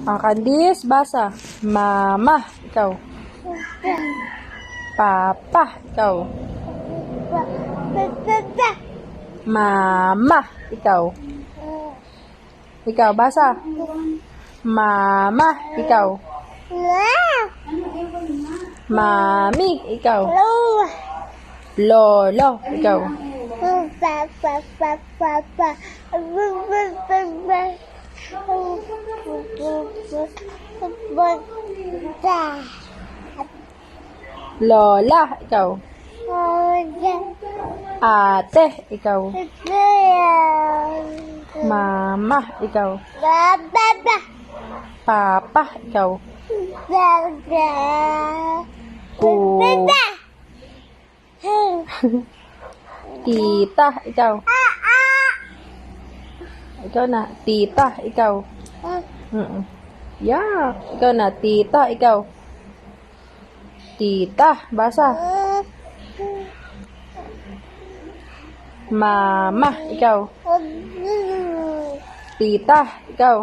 Candice, basa. Mama, ikaw. Papa, ikaw. Mama, ikaw. Ikaw, basa. Mama, ikaw. Mami, ikaw. Lolo, ikaw. Lola, ikaw. Ate, ikaw. Mama, ikaw. Papa, ikaw. Tita, ikaw. Ikaw na, tita, ikaw. Yeah, ikaw na, tita, ikaw. Tita, basa. Mama, ikaw. Tita, ikaw.